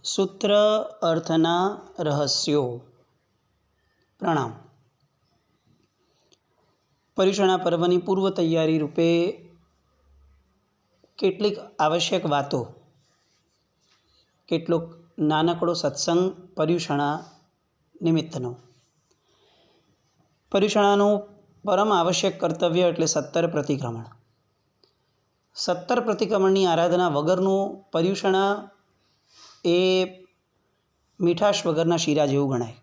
सूत्र अर्थना रहस्यो। प्रणाम। पर्युषणा पर्वनी पूर्व तैयारी रूपे કેટલીક આવશ્યક વાતો, કેટલોક નાનકડો સત્સંગ पर्युषणा નિમિત્તનો। पर्युषणाનું પરમ આવશ્યક કર્તવ્ય એટલે 17 પ્રતિક્રમણ। 17 પ્રતિક્રમણની આરાધના વગરનું पर्युषणा એ મીઠાશ વગરના શીરા જેવું ગણાય।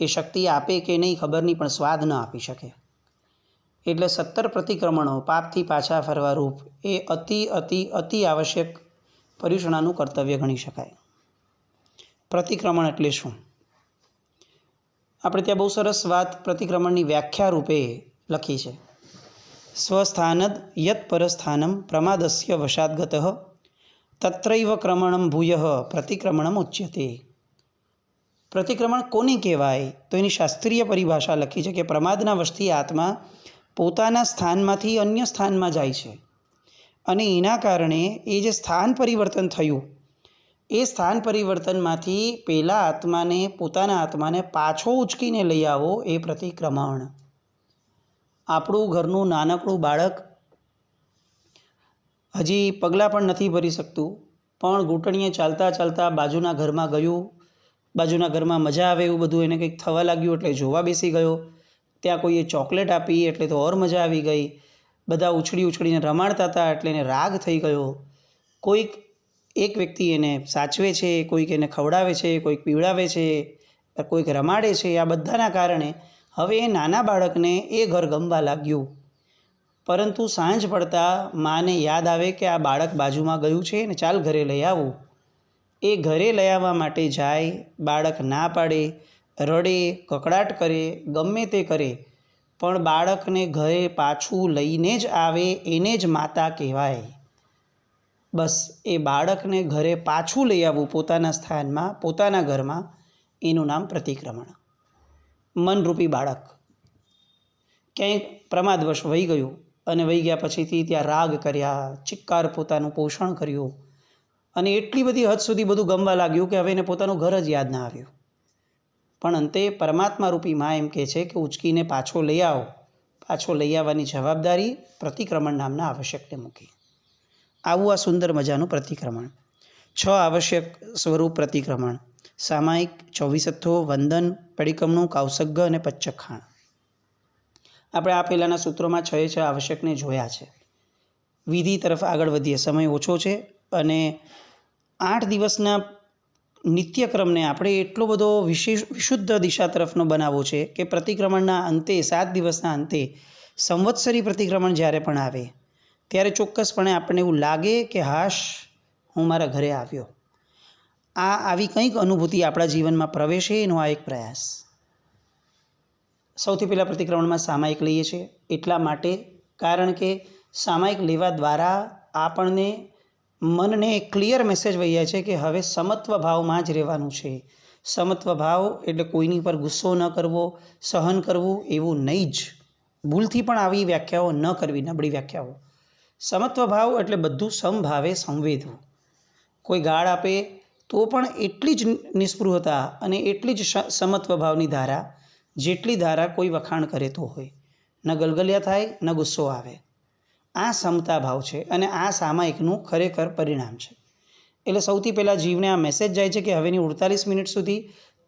એ શક્તિ આપે કે નહીં ખબર નહીં, પણ સ્વાદ ન આપી શકે। એટલે 17 પ્રતિક્રમણો પાપથી પાછા ફરવા રૂપ એ અતિ અતિ અતિ આવશ્યક पर्युषणाનું કર્તવ્ય ગણી શકાય। પ્રતિક્રમણ એટલે શું? આપણે ત્યાં બહુ સરસ વાત પ્રતિક્રમણની વ્યાખ્યા રૂપે લખી છે। સ્વસ્થાનદ યત પરસ્થાનમ પ્રમાદસ્ય વશાદગતઃ તત્રૈવ ક્રમણમ ભૂયઃ પ્રતિક્રમણમ ઉચ્યતે। પ્રતિક્રમણ કોને કહેવાય? તો એની શાસ્ત્રીય પરિભાષા લખી છે કે પ્રમાદના વશથી આત્મા પોતાના સ્થાનમાંથી અન્ય સ્થાનમાં જાય છે, અને એના કારણે એ જે સ્થાન પરિવર્તન થયું, એ સ્થાન પરિવર્તનમાંથી પેલા આત્માને, પોતાના આત્માને પાછો ઉચકીને લઈ આવો એ પ્રતિક્રમણ। આપણું ઘરનું નાનકડું બાળક હજી પગલાં પણ નથી ભરી શકતું, પણ ઘૂંટણીએ ચાલતા ચાલતા બાજુના ઘરમાં ગયું, બાજુના ઘરમાં મજા આવે એવું બધું એને કંઈક થવા લાગ્યું એટલે જોવા બેસી ગયો, ત્યાં કોઈએ ચોકલેટ આપી એટલે તો ઓર મજા આવી ગઈ, બધા ઉછળી ઉછળીને રમાડતા હતા એટલે એને રાગ થઈ ગયો, કોઈક એક વ્યક્તિ એને સાચવે છે, કોઈક એને ખવડાવે છે, કોઈક પીવડાવે છે, કોઈક રમાડે છે, આ બધાના કારણે હવે એ નાના બાળકને એ ઘર ગમવા લાગ્યું। પરંતુ સાંજ પડતા માને યાદ આવે કે આ બાળક બાજુમાં ગયું છે ને, ચાલ ઘરે લઈ આવું। એ ઘરે લઈ આવવા માટે જાય, બાળક ના પાડે, રડે, કકડાટ કરે, ગમે તે કરે, પણ બાળકને ઘરે પાછું લઈને જ આવે એને જ માતા કહેવાય। બસ એ બાળકને ઘરે પાછું લઈ આવવું પોતાના સ્થાનમાં, પોતાના ઘરમાં, એનું નામ પ્રતિક્રમણ। મનરૂપી બાળક ક્યાંય પ્રમાદવશ વહી ગયું, અને વહી ગયા પછીથી ત્યાં રાગ કર્યા, ચિક્કાર પોતાનું પોષણ કર્યું, અને એટલી બધી હદ સુધી બધું ગમવા લાગ્યું કે હવે એને પોતાનું ઘર જ યાદ ના આવ્યું। પણ અંતે પરમાત્મા રૂપી માં એમ કહે છે કે ઉચકીને પાછો લઈ આવો। પાછો લઈ આવવાની જવાબદારી પ્રતિક્રમણ નામના આવશ્યકને મૂકી। આવું આ સુંદર મજાનું પ્રતિક્રમણ। 6 આવશ્યક સ્વરૂપ પ્રતિક્રમણ: સામાયિક, ચોવીસથ્થો, વંદન, પડિકમણું, કાવસગ્ગ અને પચ્ચખાણ। આપણે આ પહેલાંના સૂત્રોમાં 6 આવશ્યકને જોયા છે। વિધિ તરફ આગળ વધીએ, સમય ઓછો છે, અને 8 દિવસના નિત્યક્રમને આપણે એટલો બધો વિશુદ્ધ દિશા તરફનો બનાવવો છે કે પ્રતિક્રમણના અંતે, 7 દિવસના અંતે સંવત્સરી પ્રતિક્રમણ જ્યારે પણ આવે ત્યારે ચોક્કસપણે આપણને એવું લાગે કે હાશ, હું મારા ઘરે આવ્યો। આવી કંઈક અનુભૂતિ આપણા જીવનમાં પ્રવેશે, એનો આ એક પ્રયાસ। સૌથી પહેલાં પ્રતિક્રમણમાં સામાયિક લઈએ છીએ, એટલા માટે કારણ કે સામાયિક લેવા દ્વારા આપણને મનને એક ક્લિયર મેસેજ વહ્યા છે કે હવે સમત્વ ભાવમાં જ રહેવાનું છે। સમત્વ ભાવ એટલે કોઈની પર ગુસ્સો ન કરવો, સહન કરવું એવું નહીં જ। ભૂલથી પણ આવી વ્યાખ્યાઓ ન કરવી, નબળી વ્યાખ્યાઓ। સમત્વ ભાવ એટલે બધું સમભાવે સંવેદવું। કોઈ ગાળ આપે તો પણ એટલી જ નિસ્પૃહતા અને એટલી જ સમત્વ ભાવની ધારા જેટલી ધારા કોઈ વખાણ કરે તો હોય। ન ગલગલિયા થાય, ન ગુસ્સો આવે। આ સમતા ભાવ છે, અને આ સામાયિકનું ખરેખર પરિણામ છે। એટલે સૌથી પહેલાં જીવને આ મેસેજ જાય છે કે હવેની 48 મિનિટ સુધી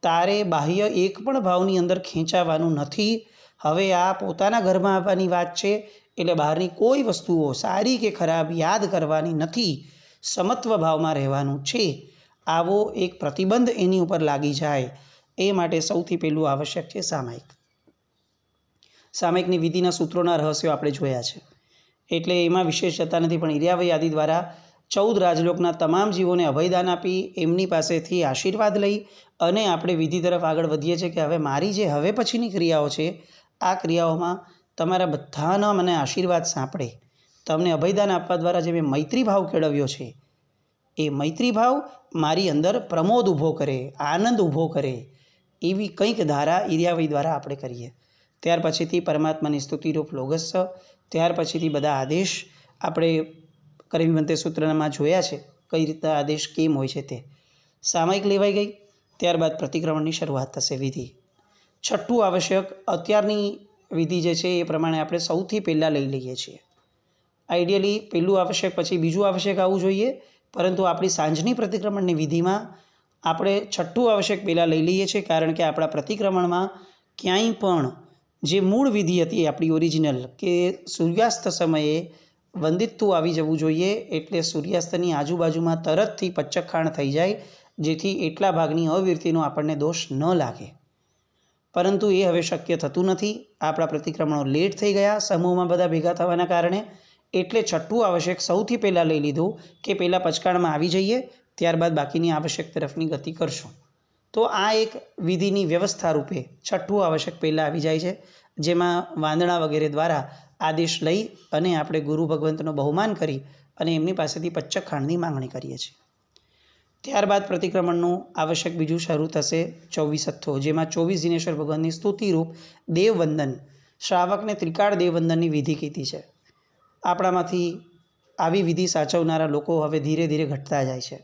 તારે બાહ્ય એક પણ ભાવની અંદર ખેંચાવાનું નથી। હવે આ પોતાના ઘરમાં આવવાની વાત છે, એટલે બહારની કોઈ વસ્તુઓ સારી કે ખરાબ યાદ કરવાની નથી, સમત્વ ભાવમાં રહેવાનું છે। આવો એક પ્રતિબંધ એની ઉપર લાગી જાય એ માટે સૌથી પહેલું આવશ્યક છે સામાયિક। સામાયિકની વિધિના સૂત્રોના રહસ્યો આપણે જોયા છે, એટલે એમાં વિશેષ જતા નથી, પણ ઇર્યાવય આદિ દ્વારા 14 રાજલોકના તમામ જીવોને અભયદાન આપી એમની પાસેથી આશીર્વાદ લઈ અને આપણે વિધિ તરફ આગળ વધીએ છીએ કે હવે મારી જે હવે પછીની ક્રિયાઓ છે, આ ક્રિયાઓમાં તમારા બધાના મને આશીર્વાદ સાંપડે। તમને અભયદાન આપવા દ્વારા જે મેં મૈત્રી ભાવ કેળવ્યો છે, એ મૈત્રી ભાવ મારી અંદર પ્રમોદ ઊભો કરે, આનંદ ઊભો કરે, એવી કંઈક ધારા ઇર્યાવય દ્વારા આપણે કરીએ। ત્યાર પછીથી પરમાત્માની સ્તુતિરૂપ લોગસ્સ, ત્યાર પછીથી બધા આદેશ આપણે કરવિમંતે સૂત્રમાં જોયા છે, કઈ રીતના આદેશ કેમ હોય છે તે। સામાયિક લેવાઈ ગઈ, ત્યારબાદ પ્રતિક્રમણની શરૂઆત થશે વિધિ. છઠ્ઠું આવશ્યક અત્યારની વિધિ જે છે એ પ્રમાણે આપણે સૌથી પહેલાં લઈ લઈએ છીએ. આઈડિયલી પહેલું આવશ્યક પછી બીજું આવશ્યક આવવું જોઈએ, પરંતુ આપણી સાંજની પ્રતિક્રમણની વિધિમાં આપણે છઠ્ઠું આવશ્યક પહેલાં લઈ લઈએ છીએ, કારણ કે આપણા પ્રતિક્રમણમાં ક્યાંય પણ જે મૂળ વિધિ હતી આપણી ઓરિજિનલ, કે સૂર્યાસ્ત સમયે વંદિતતું આવી જવું જોઈએ, એટલે સૂર્યાસ્તની આજુબાજુમાં તરતથી પચ્ચકખાણ થઈ જાય, જેથી એટલા ભાગની અવિરતિનો આપણને દોષ ન લાગે. પરંતુ એ હવે શક્ય થતું નથી. આપણા પ્રતિક્રમણો લેટ થઈ ગયા સમૂહમાં બધા ભેગા થવાના કારણે, એટલે છઠ્ઠું આવશ્યક સૌથી પહેલાં લઈ લીધું કે પહેલાં પચકાણમાં આવી જઈએ, ત્યારબાદ બાકીની આવશ્યક તરફની ગતિ કરશું. તો આ એક વિધિની વ્યવસ્થા રૂપે છઠ્ઠું આવશ્યક પહેલાં આવી જાય છે, જેમાં વાંદણા વગેરે દ્વારા આદેશ લઈ અને આપણે ગુરુ ભગવંતનો બહુમાન કરી અને એમની પાસેથી પચ્ચકખાંડની માંગણી કરીએ છીએ. ત્યારબાદ પ્રતિક્રમણનું આવશ્યક બીજું શરૂ થશે 24 જેમાં 24 દિનેશ્વર ભગવાનની સ્તુતિરૂપ દેવવંદન, શ્રાવકને ત્રિકાળ દેવવંદનની વિધિ કીધી છે. આપણામાંથી આવી વિધિ સાચવનારા લોકો હવે ધીરે ધીરે ઘટતા જાય છે,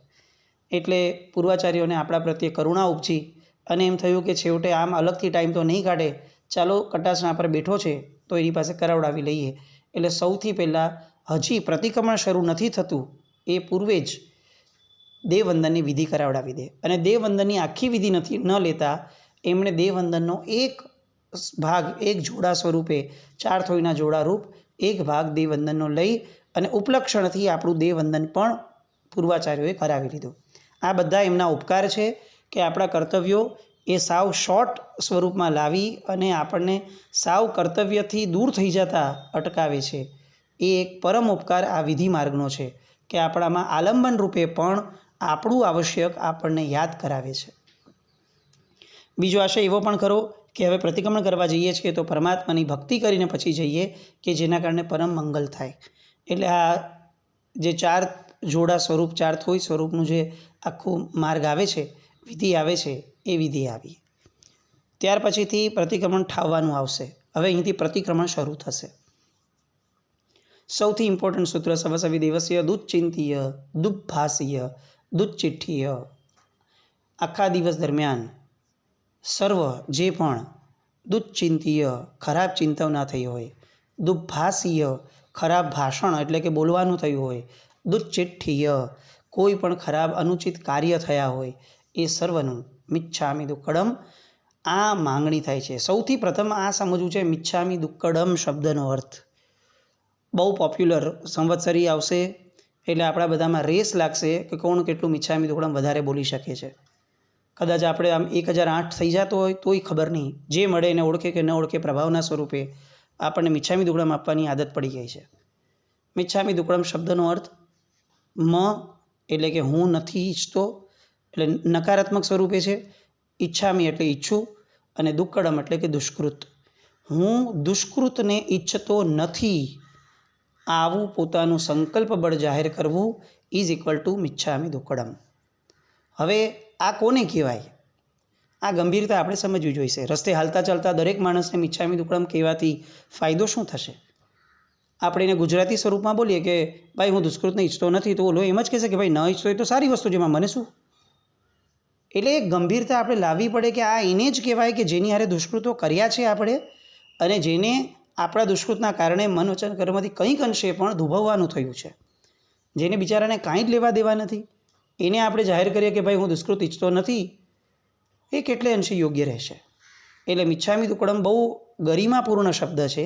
એટલે પૂર્વાચાર્યોને આપણા પ્રત્યે કરુણા ઉપજી અને એમ થયું કે છેવટે આમ અલગથી ટાઈમ તો નહીં કાઢે, ચાલો કટાસણા પર બેઠો છે તો એની પાસે કરાવડાવી લઈએ. એટલે સૌથી પહેલાં હજી પ્રતિક્રમણ શરૂ નથી થતું એ પૂર્વે જ દેવવંદનની વિધિ કરાવડાવી દે. અને દેવવંદનની આખી વિધિ ન લેતા એમણે દેવવંદનનો એક ભાગ, એક જોડા સ્વરૂપે, 4 થોઈના જોડા રૂપ એક ભાગ દેવવંદનનો લઈ અને ઉપલક્ષણથી આપણું દેવવંદન પણ પૂર્વાચાર્યોએ કરાવી લીધું. આ બધા એમના ઉપકાર છે કે આપણા કર્તવ્યો એ સાવ શોર્ટ સ્વરૂપમાં લાવી અને આપણને સાવ કર્તવ્યથી દૂર થઈ જતા અટકાવે છે. એ એક પરમ ઉપકાર આ વિધિ માર્ગનો છે કે આપણામાં આલંબન રૂપે પણ આપણું આવશ્યક આપણને યાદ કરાવે છે. બીજો આશય એવો પણ ખરો કે હવે પ્રતિક્રમણ કરવા જઈએ છીએ તો પરમાત્માની ભક્તિ કરીને પછી જઈએ કે જેના કારણે પરમ મંગલ થાય. એટલે આ જે 4 જોડા સ્વરૂપ, 4 થોઈ સ્વરૂપનું જે આખું માર્ગ આવે છે, વિધિ આવે છે, એ વિધિ આવી. ત્યાર પછીથી પ્રતિક્રમણ ઠાવવાનું આવશે. હવે અહીંથી પ્રતિક્રમણ શરૂ થશે. સૌથી ઇમ્પોર્ટન્ટ સૂત્ર સવસવિ દેવસ્ય દુચ્ચિંતીય દુઃભાષીય દુચ્ચિઠ્ઠીય. આખા દિવસ દરમિયાન સર્વ જે પણ દુચ્ચિંતીય ખરાબ ચિંતવના થઈ હોય, દુઃભાષીય ખરાબ ભાષણ એટલે કે બોલવાનું થયું હોય, દુચ્ચિઠ્ઠીય કોઈ પણ ખરાબ અનુચિત કાર્ય થયા હોય, એ સર્વનું મિચ્છામિ દુક્કડમ આ માંગણી થાય છે. સૌથી પ્રથમ આ સમજવું છે મિચ્છામિ દુક્કડમ શબ્દનો અર્થ. બહુ પોપ્યુલર સંવત્સરી આવશે એટલે આપણા બધામાં રેસ લાગશે કે કોણ કેટલું મિચ્છામિ દુક્કડમ વધારે બોલી શકે છે. કદાચ આપણે આમ 1008 થઈ જતો હોય તોય ખબર નહીં, જે મળે એને ઓળખે કે ન ઓળખે પ્રભાવના સ્વરૂપે આપણને મિચ્છામિ દુક્કડમ આપવાની આદત પડી ગઈ છે. મિચ્છામિ દુક્કડમ શબ્દનો અર્થ મ એટલે કે હું નથી ઈચ્છતો, એટલે નકારાત્મક સ્વરૂપે છે. ઈચ્છામિ એટલે ઈચ્છું, અને દુક્કડમ એટલે કે દુષ્કૃત. હું દુષ્કૃતને ઈચ્છતો નથી, આવું પોતાનું સંકલ્પ બળ જાહેર કરવું ઇઝ ઇક્વલ ટુ મિચ્છામિ દુક્કડમ. હવે આ કોને કહેવાય? આ ગંભીરતા આપણે સમજવી જોઈશે. રસ્તે હાલતા ચાલતા દરેક માણસને મિચ્છામિ દુક્કડમ કહેવાથી ફાયદો શું થશે? આપણે એને ગુજરાતી સ્વરૂપમાં બોલીએ કે ભાઈ હું દુષ્કૃતને ઈચ્છતો નથી, તો ઓલો એમ જ કહેશે કે ભાઈ ન ઈચ્છતો હોય તો સારી વસ્તુ, જેમાં મને શું. એટલે એક ગંભીરતા આપણે લાવવી પડે કે આ એને જ કહેવાય કે જેની હારે દુષ્કૃતો કર્યા છે આપણે, અને જેને આપણા દુષ્કૃતના કારણે મન વચન કર્મથી કંઈક અંશે પણ દુભવવાનું થયું છે, જેને બિચારાને કાંઈ જ લેવા દેવા નથી, એને આપણે જાહેર કરીએ કે ભાઈ હું દુષ્કૃત ઈચ્છતો નથી, એ કેટલે અંશે યોગ્ય રહેશે? એટલે મિચ્છામિ દુક્કડમ બહુ ગરિમાપૂર્ણ શબ્દ છે.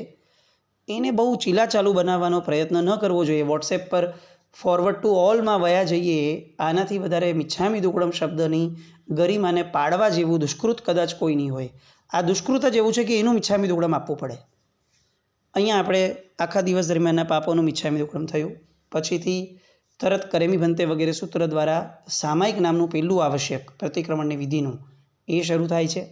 એને બહુ ચીલાચાલુ બનાવવાનો પ્રયત્ન ન કરવો જોઈએ. વોટ્સએપ પર ફોરવર્ડ ટુ ઓલમાં વયા જઈએ, આનાથી વધારે મિચ્છામિ દુક્કડમ શબ્દની ગરિમાને પાડવા જેવું દુષ્કૃત કદાચ કોઈ નહીં હોય. આ દુષ્કૃત જ એવું છે કે એનું મિચ્છામિ દુક્કડમ આપવું પડે. અહીંયા આપણે આખા દિવસ દરમિયાનના પાપોનું મિચ્છામિ દુક્કડમ થયું. પછીથી તરત કરેમી ભંતે વગેરે સૂત્ર દ્વારા સામાયિક નામનું પહેલું આવશ્યક પ્રતિક્રમણની વિધિનું એ શરૂ થાય છે.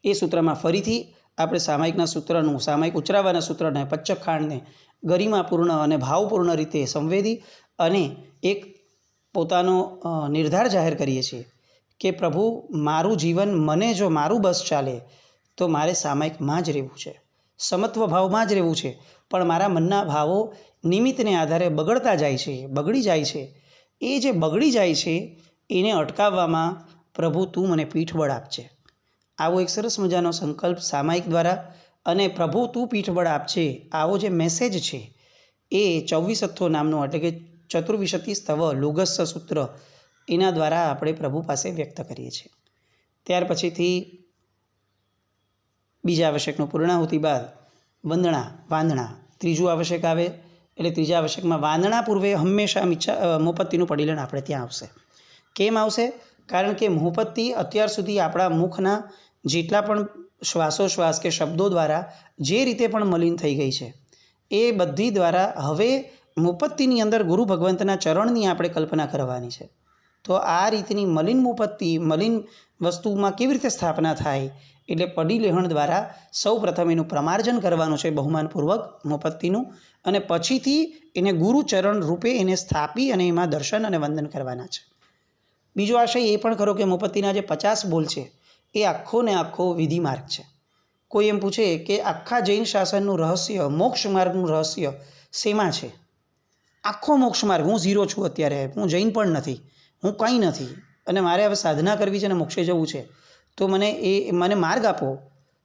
એ સૂત્રમાં ફરીથી આપણે સામાયિકના સૂત્રનું, સામાયિક ઉચ્ચારવાના સૂત્રને, પચ્ચકખાંડને ગરિમાપૂર્ણ અને ભાવપૂર્ણ રીતે સંવેદી અને એક પોતાનો નિર્ધાર જાહેર કરીએ છીએ કે પ્રભુ મારું જીવન, મને જો મારું બસ ચાલે તો મારે સામાયિકમાં જ રહેવું છે, સમત્વ ભાવમાં જ રહેવું છે. પણ મારા મનના ભાવો નિમિત્તને આધારે બગડતા જાય છે, બગડી જાય છે. એ જે બગડી જાય છે એને અટકાવવામાં પ્રભુ તું મને પીઠબળ આપજે. આવો એક સરસ મજાનો સંકલ્પ સામાયિક દ્વારા અને પ્રભુ તું પીઠબળ આપજે આવો જે મેસેજ છે એ 24 નામનો એટલે કે ચતુર્વિશતિ સ્તવ લોગસ સૂત્ર એના દ્વારા આપણે પ્રભુ પાસે વ્યક્ત કરીએ છીએ. ત્યાર પછીથી બીજા આવશ્યકનું પૂર્ણાહુતિ બાદ વાંદણા ત્રીજું આવશ્યક આવે. એટલે ત્રીજા આવશ્યકમાં વાંદણા પૂર્વે હંમેશા મોપત્તીનું પડીલણ આપણે ત્યાં આવશે. કેમ આવશે? કારણ કે મોપત્તી અત્યાર સુધી આપણા મુખના જેટલા પણ શ્વાસોશ્વાસ કે શબ્દો દ્વારા જે રીતે પણ મલિન થઈ ગઈ છે એ બધી દ્વારા હવે મોપત્તીની અંદર ગુરુ ભગવંતના ચરણની આપણે કલ્પના કરવાની છે. તો આ રીતની મલિન મોપત્તી મલિન વસ્તુમાં કેવી રીતે સ્થાપના થાય? એટલે પડીલેહણ દ્વારા સૌ પ્રથમ એનું પ્રમાર્જન કરવાનું છે બહુમાનપૂર્વક મોપત્તીનું, અને પછીથી એને ગુરુચરણ રૂપે એને સ્થાપી અને એમાં દર્શન અને વંદન કરવાના છે. બીજો આશય એ પણ ખરો કે મોપત્તીના જે 50 બોલ છે એ આખો ને આખો વિધિ માર્ગ છે. કોઈ એમ પૂછે કે આખા જૈન શાસનનું રહસ્ય, મોક્ષ માર્ગનું રહસ્ય શેમાં છે? આખો મોક્ષ માર્ગ, હું ઝીરો છું અત્યારે, હું જૈન પણ નથી, હું કંઈ નથી અને મારે હવે સાધના કરવી છે અને મોક્ષે જવું છે, તો મને માર્ગ આપો.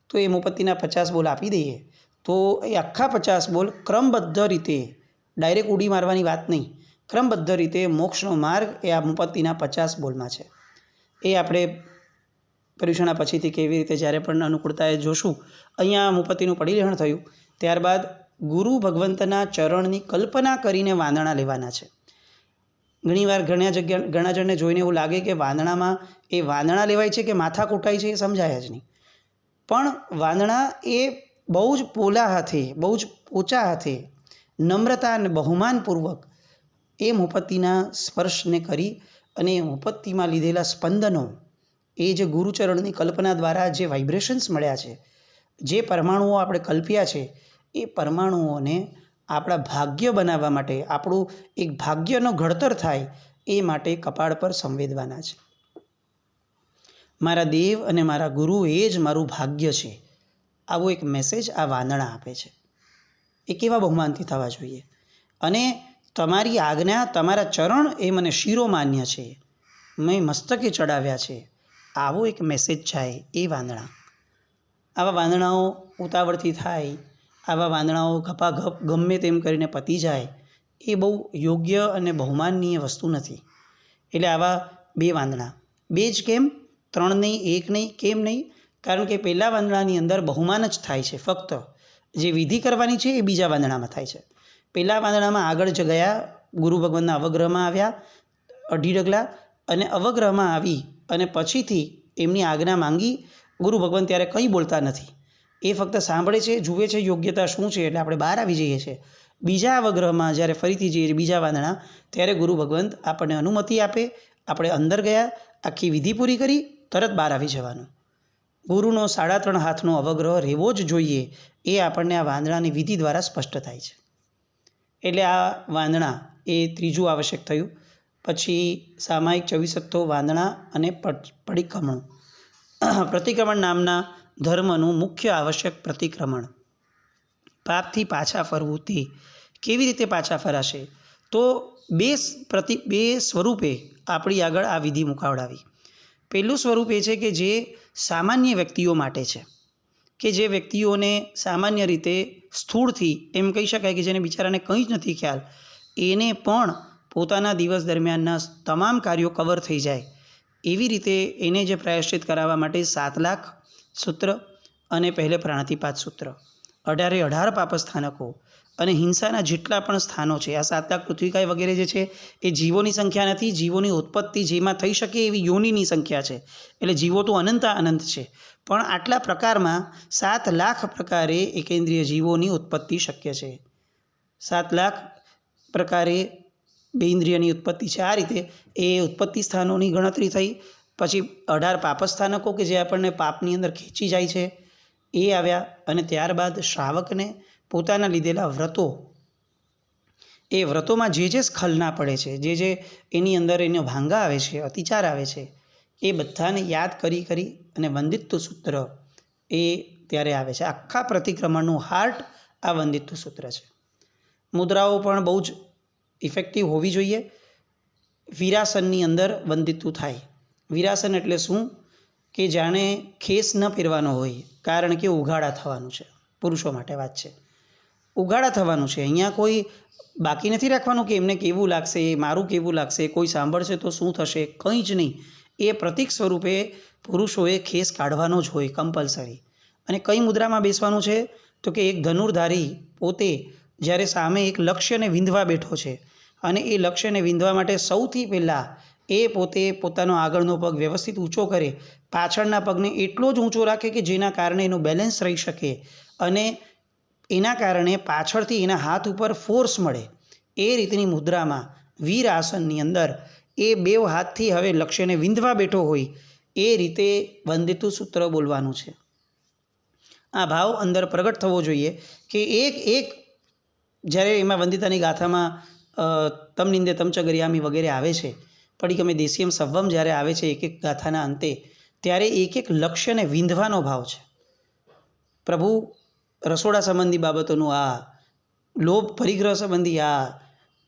તો એ મોપત્તીના 50 બોલ આપી દઈએ તો એ આખા 50 બોલ ક્રમબદ્ધ રીતે, ડાયરેક્ટ ઉડી મારવાની વાત નહીં, ક્રમબદ્ધ રીતે મોક્ષનો માર્ગ એ આ મોપત્તીના 50 બોલમાં છે. એ આપણે પર્યુષણા પછીથી કેવી રીતે જ્યારે પણ અનુકૂળતાએ જોશું. અહીંયા મોપત્તીનું પડીલેહણ થયું ત્યારબાદ ગુરુ ભગવંતના ચરણની કલ્પના કરીને વાંદણા લેવાના છે. ઘણીવાર ઘણા જણને જોઈને એવું લાગે કે વાંદણામાં એ વાંદણા લેવાય છે કે માથા કૂટાય છે એ સમજાય જ નહીં. પણ વાંદણા એ બહુ જ પોલા હાથે, બહુ જ ઊંચા હાથે, નમ્રતા અને બહુમાનપૂર્વક એ મોપત્તીના સ્પર્શને કરી અને એ મોપત્તીમાં લીધેલા સ્પંદનો, એ જે ગુરુચરણની કલ્પના દ્વારા જે વાઇબ્રેશન્સ મળ્યા છે, જે પરમાણુઓ આપણે કલ્પ્યા છે, એ પરમાણુઓને આપણા ભાગ્ય બનાવવા માટે, આપણું એક ભાગ્યનો ઘડતર થાય એ માટે કપાળ પર સંવેદવાના છે. મારા દેવ અને મારા ગુરુ એ જ મારું ભાગ્ય છે. આવો એક મેસેજ આ વાંદણા આપે છે. એ કેવા બહુમાનથી થવા જોઈએ? અને તમારી આજ્ઞા, તમારા ચરણ એ મને શિરોમાન્ય છે, મેં મસ્તકે ચડાવ્યા છે. આવો એક મેસેજ જાય એ વાંદણા. આવા વાંદણાઓ ઉતાવળથી થાય, આવા વાંદણાઓ ગપાગપ ગમે તેમ કરીને પતી જાય એ બહુ યોગ્ય અને બહુમાનનીય વસ્તુ નથી. એટલે આવા 2 વાંદણા, 2 જ કેમ, 3 નહીં, 1 નહીં, કેમ નહીં? કારણ કે પહેલા વાંદણાની અંદર બહુમાન જ થાય છે. ફક્ત જે વિધિ કરવાની છે એ બીજા વાંદણામાં થાય છે. પહેલા વાંદણામાં આગળ જ ગયા, ગુરુ ભગવાનના અવગ્રહમાં આવ્યા 2.5 ડગલા, અને અવગ્રહમાં આવી અને પછીથી એમની આજ્ઞા માંગી. ગુરુ ભગવાન ત્યારે કંઈ બોલતા નથી, એ ફક્ત સાંભળે છે, જુએ છે યોગ્યતા શું છે, એટલે આપણે બહાર આવી જઈએ છીએ. બીજા અવગ્રહમાં જ્યારે ફરીથી જઈએ બીજા વાંદણા, ત્યારે ગુરુ ભગવંત આપણને અનુમતિ આપે, આપણે અંદર ગયા, આખી વિધિ પૂરી કરી, તરત બહાર આવી જવાનું. ગુરુનો 3.5 હાથનો અવગ્રહ રહેવો જ જોઈએ એ આપણને આ વાંદણાની વિધિ દ્વારા સ્પષ્ટ થાય છે. એટલે આ વાંદણા એ ત્રીજું આવશ્યક થયું. પછી સામાયિક 24 વાંદણા અને પરિક્રમણ. પ્રતિક્રમણ નામના ધર્મનું મુખ્ય આવશ્યક પ્રતિક્રમણ. પાપથી પાછા ફરવું. તે કેવી રીતે પાછા ફરાશે? તો બે સ્વરૂપે આપણી આગળ આ વિધિ મુકાવડાવી. પહેલું સ્વરૂપ એ છે કે જે સામાન્ય વ્યક્તિઓ માટે છે, કે જે વ્યક્તિઓને સામાન્ય રીતે સ્થૂળથી એમ કહી શકાય કે જેને બિચારાને કંઈ જ નથી ખ્યાલ, એને પણ પોતાના દિવસ દરમિયાનના તમામ કાર્યો કવર થઈ જાય એવી રીતે એને જે પ્રાયશ્ચિત કરાવવા માટે 7 લાખ સૂત્ર અને પહેલે પ્રાણાતિપાત સૂત્ર, 18 પાપસ્થાનકો અને હિંસાના જેટલા પણ સ્થાનો છે, આ 7 લાખ પૃથ્વીકાય વગેરે જે છે એ જીવોની સંખ્યા નથી, જીવોની ઉત્પત્તિ જેમાં થઈ શકે એવી યોનિની સંખ્યા છે. એટલે જીવો તો અનંત છે, પણ આટલા પ્રકારમાં 7 લાખ પ્રકારે એકેન્દ્રિય જીવોની ઉત્પત્તિ શક્ય છે. 7 લાખ પ્રકારે 2 ઇન્દ્રિયની ઉત્પત્તિ છે. આ રીતે એ ઉત્પત્તિ સ્થાનોની ગણતરી થઈ. પછી 18 પાપસ્થાનકો કે જે આપણને પાપની અંદર ખેંચી જાય છે એ આવ્યા. અને ત્યારબાદ શ્રાવકને પોતાના લીધેલા વ્રતો, એ વ્રતોમાં જે સ્ખલના પડે છે, જે એની અંદર એનો ભાંગા આવે છે, અતિચાર આવે છે, એ બધાને યાદ કરી અને વંદિત્વ સૂત્ર એ ત્યારે આવે છે. આખા પ્રતિક્રમણનું હાર્ટ આ વંદિત્વ સૂત્ર છે. મુદ્રાઓ પણ બહુ જ ઇફેક્ટિવ હોવી જોઈએ. વીરાસનની અંદર વંદિતું થાય. વીરાસન એટલે શું? કે જાણે ખેસ ન પહેરવાનો હોય, કારણ કે ઉઘાડા થવાનું છે. પુરુષો માટે વાત છે, ઉઘાડા થવાનું છે. અહીંયા કોઈ બાકી નથી રાખવાનું કે એમને કેવું લાગશે, મારું કેવું લાગશે, કોઈ સાંભળશે તો શું થશે, કંઈ જ નહીં. એ પ્રતીક સ્વરૂપે પુરુષોએ ખેસ કાઢવાનો જ હોય કમ્પલસરી. અને કઈ મુદ્રામાં બેસવાનું છે? તો કે એક ધનુર્ધારી પોતે જ્યારે સામે એક લક્ષ્યને વિંધવા બેઠો છે અને એ લક્ષ્યને વિંધવા માટે સૌથી પહેલાં એ પોતે પોતાનો આગળનો પગ વ્યવસ્થિત ઊંચો કરે, પાછળના પગને એટલો જ ઊંચો રાખે કે જેના કારણે એનું બેલેન્સ રહી શકે અને એના કારણે પાછળથી એના હાથ ઉપર ફોર્સ મળે. એ રીતની મુદ્રામાં વીર આસનની અંદર એ બેવ હાથથી હવે લક્ષ્યને વિંધવા બેઠો હોય એ રીતે વંદિતું સૂત્ર બોલવાનું છે. આ ભાવ અંદર પ્રગટ થવો જોઈએ કે એક જ્યારે એમાં વંદિતાની ગાથામાં તમ નિંદે તમ ચ ગરિયામી વગેરે આવે છે, પડિક્કમે દેશીયમ સવ્વમ જ્યારે આવે છે એક ગાથાના અંતે, ત્યારે એક લક્ષ્યને વિંધવાનો ભાવ છે. પ્રભુ રસોડા સંબંધી બાબતોનું આ, લોભ પરિગ્રહ સંબંધી આ,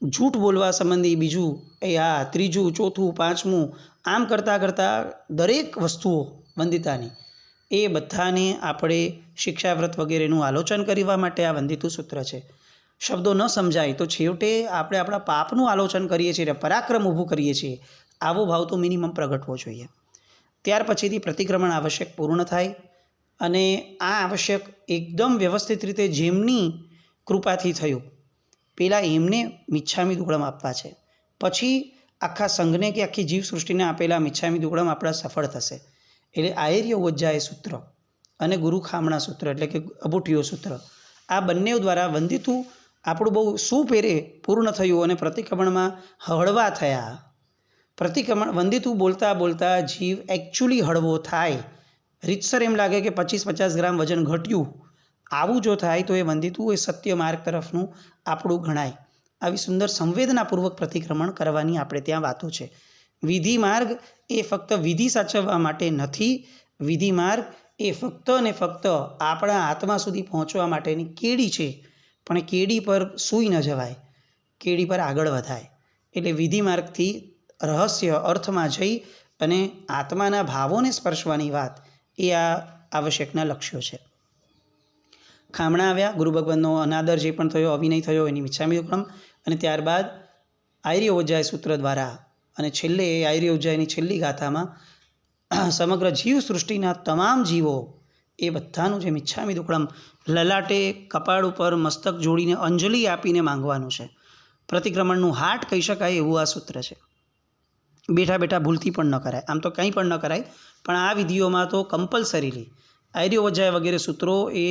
જૂઠ બોલવા સંબંધી બીજું એ આ, ત્રીજું ચોથું પાંચમું, આમ કરતાં કરતાં દરેક વસ્તુઓ વંદિતાની એ બધાને આપણે શિક્ષાવ્રત વગેરેનું આલોચન કરવા માટે આ વંદિતું સૂત્ર છે. શબ્દો ન સમજાય તો છેવટે આપણે આપણા પાપનું આલોચન કરીએ છીએ, પરાક્રમ ઊભું કરીએ છીએ. આવો ભાવ તો મિનિમમ પ્રગટવો જોઈએ. ત્યાર પછીથી પ્રતિક્રમણ આવશ્યક પૂર્ણ થાય અને આ આવશ્યક એકદમ વ્યવસ્થિત રીતે જેમની કૃપાથી થયું, પહેલાં એમને મિચ્છામી દુક્કડમ આપવા છે, પછી આખા સંઘને કે આખી જીવસૃષ્ટિને આપેલા મિચ્છામી દુક્કડમ આપણા સફળ થશે. એટલે આયર્ય વજ્જાય સૂત્ર અને ગુરુ ખામણા સૂત્ર એટલે કે અબુઠિયો સૂત્ર, આ બંને દ્વારા વંદિતું આપણું બહુ સુપેરે પૂર્ણ થયું અને પ્રતિક્રમણમાં હળવા થયા. પ્રતિક્રમણ વંદિતું બોલતા બોલતા જીવ એકચ્યુઅલી હળવો થાય. રીતસર એમ લાગે કે 25-50 ગ્રામ વજન ઘટ્યું, આવું જો થાય તો એ વંદિતું એ સત્ય માર્ગ તરફનું આપણું ગણાય. આવી સુંદર સંવેદનાપૂર્વક પ્રતિક્રમણ કરવાની આપણે ત્યાં વાતો છે. વિધિ માર્ગ એ ફક્ત વિધિ સાચવવા માટે નથી. વિધિ માર્ગ એ ફક્ત ને ફક્ત આપણા આત્મા સુધી પહોંચવા માટેની કેડી છે. પણ કેડી પર સૂઈ ન જવાય, કેડી પર આગળ વધાય. એટલે વિધિ માર્ગથી રહસ્ય અર્થમાં જઈ અને આત્માના ભાવોને સ્પર્શવાની વાત એ આ આવશ્યકના લક્ષ્યો છે. ખામણા આવ્યા, ગુરુ ભગવાનનો અનાદર જે પણ થયો, અવિનય થયો, એની મિચ્છામી દુક્કડમ, અને ત્યારબાદ આયર્ય વજ્જાય સૂત્ર દ્વારા અને છેલ્લે એ આયર્ય વજ્જાયની છેલ્લી ગાથામાં સમગ્ર જીવ સૃષ્ટિના તમામ જીવો એ બધાનું જે મિચ્છામી દુક્કડમ લલાટે કપાળ ઉપર મસ્તક જોડીને અંજલિ આપીને માંગવાનું છે. પ્રતિક્રમણનું હાટ કહી શકાય એવું આ સૂત્ર છે. બેઠા બેઠા ભૂલથી પણ ન કરાય, આમ તો કંઈ પણ ન કરાય, પણ આ વિધિઓમાં તો કમ્પલસરીલી આયર્ય વજ્જાય વગેરે સૂત્રો એ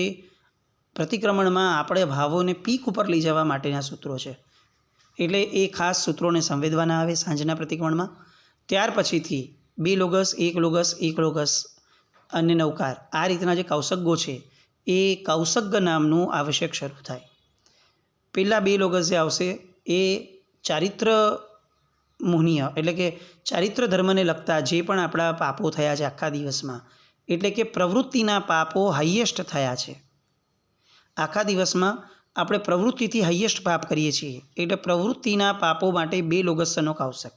પ્રતિક્રમણમાં આપણે ભાવોને પીક ઉપર લઈ જવા માટેના સૂત્રો છે. એટલે એ ખાસ સૂત્રોને સંવેદવાના આવે સાંજના પ્રતિક્રમણમાં. ત્યાર પછીથી 2 લોગસ 1 લોગસ 1 લોગસ અને નવકાર, આ રીતના જે કૌશગો છે એ કૌશગ નામનું આવશ્યક શરૂ થાય. પહેલાં 2 લોગસ જે આવશે એ ચારિત્ર મુહ્ય એટલે કે ચારિત્ર ધર્મને લગતા જે પણ આપણા પાપો થયા છે આખા દિવસમાં, એટલે કે પ્રવૃત્તિના પાપો હાઈએસ્ટ થયા છે. આખા દિવસમાં આપણે પ્રવૃત્તિથી હાઈએસ્ટ પાપ કરીએ છીએ, એટલે પ્રવૃત્તિના પાપો માટે 2 લોગસનો કૌશક.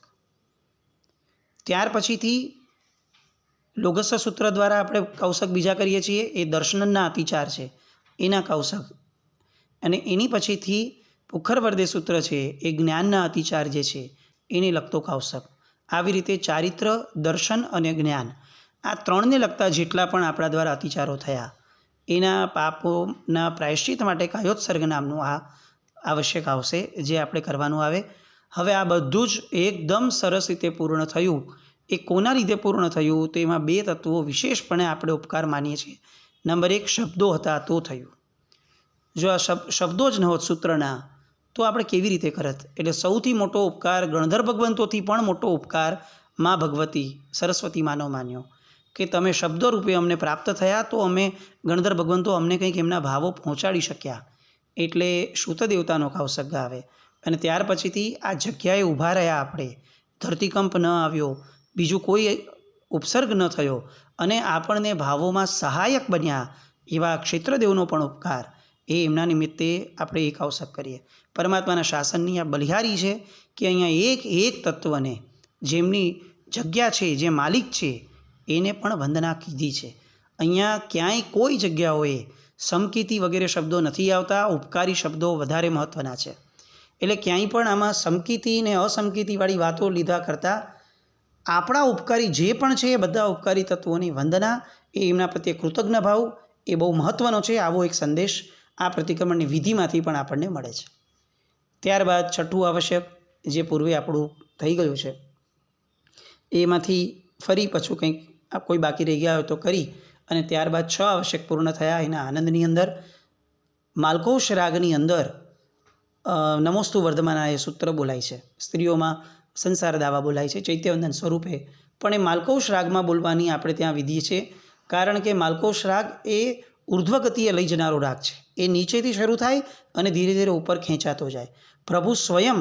ત્યાર પછીથી લોગસ સૂત્ર દ્વારા આપણે કૌશક બીજા કરીએ છીએ, એ દર્શનના અતિચાર છે એના કૌશક. અને એની પછીથી પુખરવર્દે સૂત્ર છે એ જ્ઞાનના અતિચાર જે છે એને લગતો કૌશક. આવી રીતે ચારિત્ર, દર્શન અને જ્ઞાન, આ 3ને લગતા જેટલા પણ આપણા દ્વારા અતિચારો થયા એના પાપોના પ્રાયશ્ચિત માટે કાયોત્સર્ગ નામનું આ આવશ્યક આવશે જે આપણે કરવાનું આવે. હવે આ બધું જ એકદમ સરસ રીતે પૂર્ણ થયું. એ કોના લીધે પૂર્ણ થયું? તો એમાં 2 તત્વો વિશેષપણે આપણે ઉપકાર માનીએ છીએ. નંબર 1 શબ્દો હતા તો થયું. જો આ શબ્દો જ ન હોત સૂત્રના તો આપણે કેવી રીતે કરત? એટલે સૌથી મોટો ઉપકાર ગણધર ભગવંતોથી પણ મોટો ઉપકાર મા ભગવતી સરસ્વતી માનો માન્યો કે તમે શબ્દો રૂપે અમને પ્રાપ્ત થયા તો અમે ગણધર ભગવંતો અમને કંઈક એમના ભાવો પહોંચાડી શક્યા. એટલે શ્રુત દેવતાનો કૌશક આવે. અને ત્યાર પછીથી આ જગ્યાએ ઊભા રહ્યા આપણે, ધરતીકંપ ન આવ્યો, બીજું કોઈ ઉપસર્ગ ન થયો અને આપણને ભાવોમાં સહાયક બન્યા એવા ક્ષેત્રદેવનો પણ ઉપકાર, એ એમના નિમિત્તે આપણે એ કૌશક કરીએ. પરમાત્માના શાસનની આ બલિહારી છે કે અહીંયા એક એક તત્વને જેમની જગ્યા છે, જે માલિક છે, એને પણ વંદના કીધી છે. અહીંયા ક્યાંય કોઈ જગ્યાઓએ સમકીતી વગેરે શબ્દો નથી આવતા, ઉપકારી શબ્દો વધારે મહત્ત્વના છે. એટલે ક્યાંય પણ આમાં સમકીતી ને અસમકીતીવાળી વાતો લીધા કરતાં આપણા ઉપકારી જે પણ છે એ બધા ઉપકારી તત્વોની વંદના, એ એમના પ્રત્યે કૃતજ્ઞ ભાવ, એ બહુ મહત્ત્વનો છે. આવો એક સંદેશ આ પ્રતિક્રમણની વિધિમાંથી પણ આપણને મળે છે. ત્યારબાદ છઠ્ઠું આવશ્યક, જે પૂર્વે આપણું થઈ ગયું છે, એમાંથી ફરી પાછું કંઈક કોઈ બાકી રહી ગયા હોય તો કરી અને ત્યારબાદ 6 આવશ્યક પૂર્ણ થયા. એના આનંદની અંદર માલકોશ રાગની અંદર નમોસ્તુ વર્ધમાના એ સૂત્ર બોલાય છે. સ્ત્રીઓમાં સંસાર દાવા બોલાય છે ચૈત્યવંદન સ્વરૂપે, પણ એ માલકોશ રાગમાં બોલવાની આપણે ત્યાં વિધિ છે. કારણ કે માલકોશ રાગ એ ઉર્ધ્વગતિએ લઈ જનારો રાગ છે. એ નીચેથી શરૂ થાય અને ધીરે ધીરે ઉપર ખેંચાતો જાય. પ્રભુ સ્વયં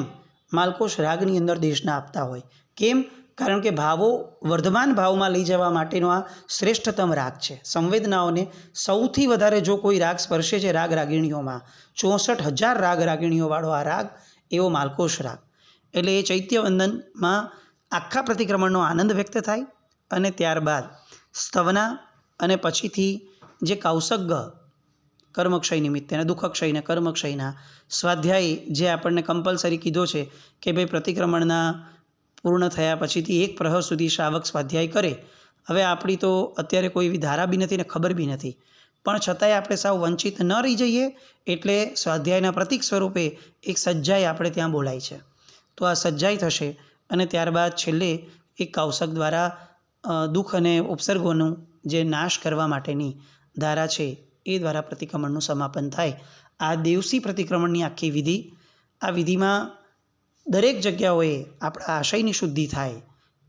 માલકોશ રાગની અંદર દેશના આપતા હોય. કેમ? કારણ કે ભાવો વર્ધમાન ભાવમાં લઈ જવા માટેનો આ શ્રેષ્ઠતમ રાગ છે. સંવેદનાઓને સૌથી વધારે જો કોઈ રાગ સ્પર્શે છે રાગ રાગિણીઓમાં, 64,000 રાગ રાગિણીઓવાળો આ રાગ એવો માલકોશ રાગ. એટલે એ ચૈત્યવંદનમાં આખા પ્રતિક્રમણનો આનંદ વ્યક્ત થાય અને ત્યારબાદ સ્તવના અને પછીથી જે કૌસગ્ગ કર્મક્ષય નિમિત્તે અને દુઃખક્ષયને કર્મક્ષયના સ્વાધ્યાય જે આપણને કમ્પલસરી કીધો છે કે ભાઈ પ્રતિક્રમણના પૂર્ણ થયા પછીથી 1 પ્રહર સુધી શ્રાવક સ્વાધ્યાય કરે. હવે આપણી તો અત્યારે કોઈ એવી ધારા બી નથી ને ખબર બી નથી, પણ છતાંય આપણે સાવ વંચિત ન રહી જઈએ એટલે સ્વાધ્યાયના પ્રતીક સ્વરૂપે એક સજ્જાઈ આપણે ત્યાં બોલાય છે. તો આ સજ્જાઈ થશે અને ત્યારબાદ છેલ્લે એક કૌશક દ્વારા દુઃખ અને ઉપસર્ગોનું જે નાશ કરવા માટેની ધારા છે એ દ્વારા પ્રતિક્રમણનું સમાપન થાય. આ દેવસી પ્રતિક્રમણની આખી વિધિ, આ વિધિમાં દરેક જગ્યાઓએ આપણા આશયની શુદ્ધિ થાય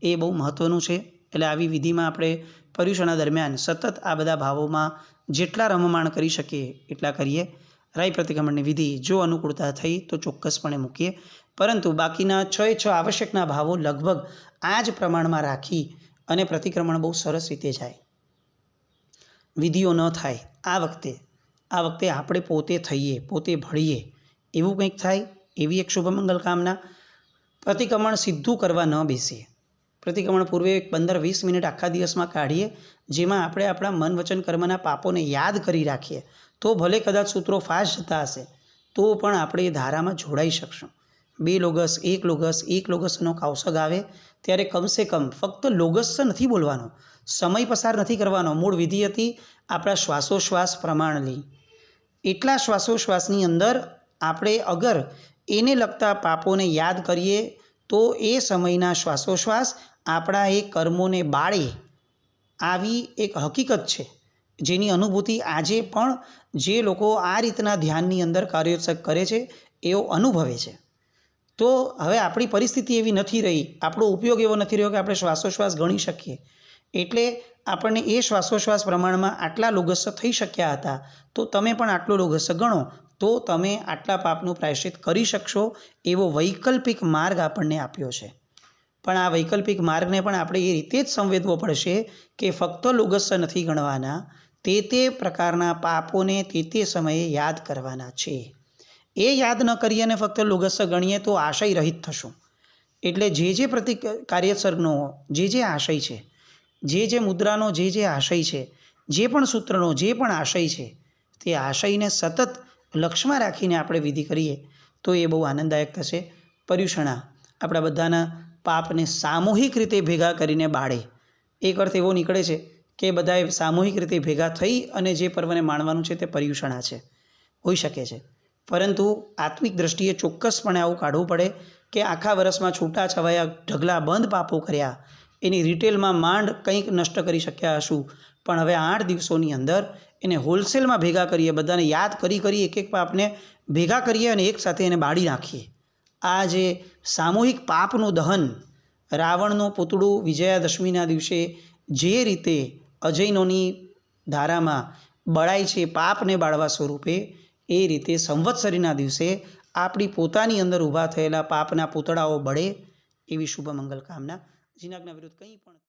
એ બહુ મહત્ત્વનું છે. એટલે આવી વિધિમાં આપણે પર્યુષણા દરમિયાન સતત આ બધા ભાવોમાં જેટલા રમમાણ કરી શકીએ એટલા કરીએ. રાઈ પ્રતિક્રમણની વિધિ જો અનુકૂળતા થઈ તો ચોક્કસપણે મૂકીએ, પરંતુ બાકીના 6 આવશ્યકના ભાવો લગભગ આ જ પ્રમાણમાં રાખી અને પ્રતિક્રમણ બહુ સરસ રીતે જાય. વિધિઓ ન થાય આ વખતે આપણે પોતે થઈએ, પોતે ભળીએ એવું કંઈક થાય, એવી એક શુભ મંગલ કામના. પ્રતિક્રમણ સીધું કરવા ન બેસીએ. પ્રતિક્રમણ પૂર્વે 15-20 મિનિટ આખા દિવસમાં કાઢીએ, જેમાં આપણે આપણા મન વચન કર્મના પાપોને યાદ કરી રાખીએ. તો ભલે કદાચ સૂત્રો ફાસ્ટ જતા હશે તો પણ આપણે એ ધારામાં જોડાઈ શકશું. 2 લોગસ, 1 લોગસનો કૌશક આવે ત્યારે કમસે કમ ફક્ત લોગસ નથી બોલવાનો, સમય પસાર નથી કરવાનો. મૂળ વિધિ હતી આપણા શ્વાસોશ્વાસ પ્રમાણની. એટલા શ્વાસોશ્વાસની અંદર આપણે અગર એને લગતા પાપોને યાદ કરીએ તો એ સમયના શ્વાસોશ્વાસ આપણા એ કર્મોને બાળે. આવી એક હકીકત છે જેની અનુભૂતિ આજે પણ જે લોકો આ રીતના ધ્યાનની અંદર કાર્યોત્સક કરે છે એઓ અનુભવે છે. તો હવે આપણી પરિસ્થિતિ એવી નથી રહી, આપણો ઉપયોગ એવો નથી રહ્યો કે આપણે શ્વાસોશ્વાસ ગણી શકીએ. એટલે આપણને એ શ્વાસોશ્વાસ પ્રમાણમાં આટલા લોગસ થઈ શક્યા હતા, તો તમે પણ આટલો લોગસ ગણો તો તમે આટલા પાપનું પ્રાયશ્ચિત કરી શકશો. એવો વૈકલ્પિક માર્ગ આપણને આપ્યો છે. પણ આ વૈકલ્પિક માર્ગને પણ આપણે એ રીતે જ સંવેદવો પડશે કે ફક્ત લોગસ નથી ગણવાના, તે પ્રકારના પાપોને તે સમયે યાદ કરવાના છે. એ યાદ ન કરીએ અને ફક્ત લોગસ ગણીએ તો આશય રહિત થશું. એટલે જે કાર્યસરનો જે આશય છે, જે મુદ્રાનો જે આશય છે, જે પણ સૂત્રનો જે પણ આશય છે, તે આશયને સતત લક્ષ્યમાં રાખીને આપણે વિધિ કરીએ તો એ બહુ આનંદદાયક થશે. પર્યુષણા આપણા બધાના પાપને સામૂહિક રીતે ભેગા કરીને બાળે. એક અર્થ એવો નીકળે છે કે બધાએ સામૂહિક રીતે ભેગા થઈ અને જે પર્વને માણવાનું છે તે પર્યુષણા છે, હોઈ શકે છે. પરંતુ આત્મિક દ્રષ્ટિએ ચોક્કસપણે આવું કાઢવું પડે કે આખા વર્ષમાં છૂટાછવાયા ઢગલા બંધ પાપો કર્યા, એની રિટેલમાં માંડ કંઈક નષ્ટ કરી શક્યા હશું, પણ હવે 8 દિવસોની અંદર એને હોલસેલમાં ભેગા કરીએ, બધાને યાદ કરી એક પાપને ભેગા કરીએ અને એકસાથે એને બાળી નાખીએ. આ જે સામૂહિક પાપનું દહન, રાવણનું પૂતળું વિજયાદશમીના દિવસે જે રીતે અજૈનોની ધારામાં બળાય છે પાપને બાળવા સ્વરૂપે, એ રીતે સંવત્સરીના દિવસે આપણી પોતાની અંદર ઊભા થયેલા પાપના પૂતળાઓ બળે એવી શુભ મંગલ કામના. જીનાગના વિરુદ્ધ કંઈ પણ